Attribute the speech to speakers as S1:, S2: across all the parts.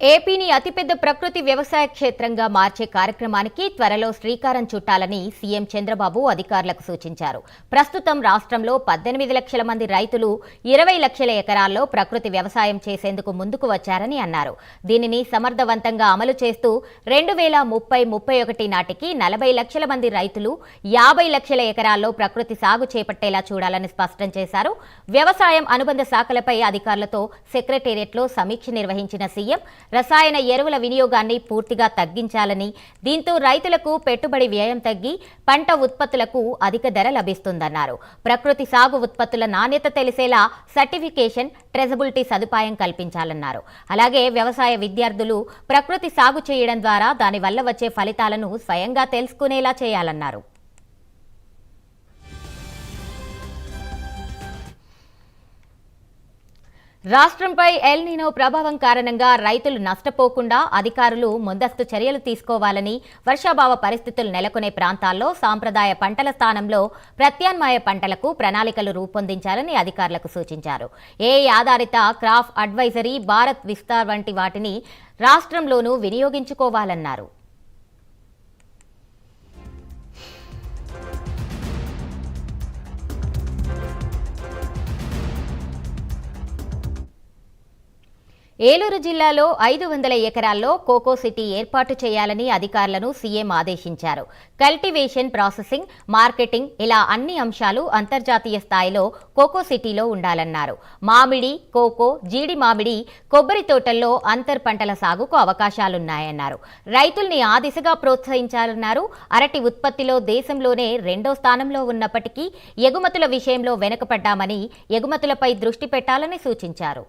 S1: ఏపీని అతిపెద్ద ప్రకృతి వ్యవసాయ క్షేత్రంగా మార్చే కార్యక్రమానికి త్వరలో శ్రీకారం చుట్టాలని సీఎం చంద్రబాబు అధికారులకు సూచించారు. ప్రస్తుతం రాష్ట్రంలో 18 లక్షల మంది రైతులు 20 లక్షల ఎకరాల్లో ప్రకృతి వ్యవసాయం చేసేందుకు ముందుకు వచ్చారని అన్నారు. దీనిని సమర్థవంతంగా అమలు చేస్తూ 2030-31 నాటికి 40 లక్షల మంది రైతులు 50 లక్షల ఎకరాల్లో ప్రకృతి సాగు చేపట్టేలా చూడాలని స్పష్టం చేశారు. వ్యవసాయం అనుబంధ శాఖలపై అధికారులతో సెక్రటేరియట్లో సమీక్ష నిర్వహించిన సీఎం రసాయన ఎరువుల వినియోగాన్ని పూర్తిగా తగ్గించాలని, దీంతో రైతులకు పెట్టుబడి వ్యయం తగ్గి పంట ఉత్పత్తులకు అధిక ధర లభిస్తుందన్నారు. ప్రకృతి సాగు ఉత్పత్తుల నాణ్యత తెలిసేలా సర్టిఫికేషన్, ట్రేసబిలిటీ సదుపాయం కల్పించాలన్నారు. అలాగే వ్యవసాయ విద్యార్థులు ప్రకృతి సాగు చేయడం ద్వారా దానివల్ల వచ్చే ఫలితాలను స్వయంగా తెలుసుకునేలా చేయాలన్నారు. రాష్ట్రంపై ఎల్ నీనో ప్రభావం కారణంగా రైతులు నష్టపోకుండా అధికారులు ముందస్తు చర్యలు తీసుకోవాలని, వర్షాభావ పరిస్థితులు నెలకొనే ప్రాంతాల్లో సాంప్రదాయ పంటల స్థానంలో ప్రత్యామ్నాయ పంటలకు ప్రణాళికలు రూపొందించాలని అధికారులకు సూచించారు. ఏఐ ఆధారిత క్రాప్ అడ్వైజరీ, భారత్ విస్తార్ వంటి వాటిని రాష్ట్రంలోనూ వినియోగించుకోవాలన్నారు. ఏలూరు జిల్లాలో 500 ఎకరాల్లో కోకో సిటీ ఏర్పాటు చేయాలని అధికారులను సీఎం ఆదేశించారు. కల్టివేషన్, ప్రాసెసింగ్, మార్కెటింగ్ ఇలా అన్ని అంశాలు అంతర్జాతీయ స్థాయిలో కోకో సిటీలో ఉండాలన్నారు. మామిడి, కోకో, జీడి మామిడి, కొబ్బరి తోటల్లో అంతర్ పంటల సాగుకు అవకాశాలున్నాయన్నారు. రైతుల్ని ఆ దిశగా ప్రోత్సహించాలన్నారు. అరటి ఉత్పత్తిలో దేశంలోనే 2వ స్థానంలో ఉన్నప్పటికీ ఎగుమతుల విషయంలో వెనుకపడ్డామని, ఎగుమతులపై దృష్టి పెట్టాలని సూచించారు.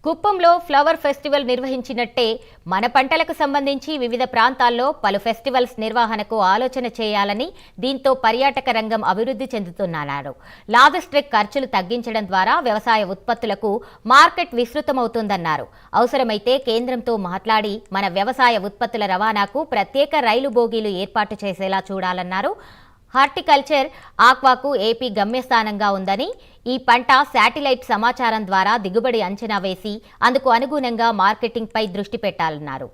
S1: కుప్పంలో ఫ్లవర్ ఫెస్టివల్ నిర్వహించినట్టే మన పంటలకు సంబంధించి వివిధ ప్రాంతాల్లో పలు ఫెస్టివల్స్ నిర్వహణకు ఆలోచన చేయాలని, దీంతో పర్యాటక రంగం అభివృద్ధి చెందుతుందన్నారు. లాజిస్టిక్ ఖర్చులు తగ్గించడం ద్వారా వ్యవసాయ ఉత్పత్తులకు మార్కెట్ విస్తృతమవుతుందన్నారు. అవసరమైతే కేంద్రంతో మాట్లాడి మన వ్యవసాయ ఉత్పత్తుల రవాణాకు ప్రత్యేక రైలు బోగీలు ఏర్పాటు చేసేలా చూడాలన్నారు. హార్టికల్చర్, ఆక్వాకు ఏపీ గమ్యస్థానంగా ఉందని, ఈ పంట శాటిలైట్ సమాచారం ద్వారా దిగుబడి అంచనా వేసి అందుకు అనుగుణంగా మార్కెటింగ్పై దృష్టి పెట్టాలన్నారు.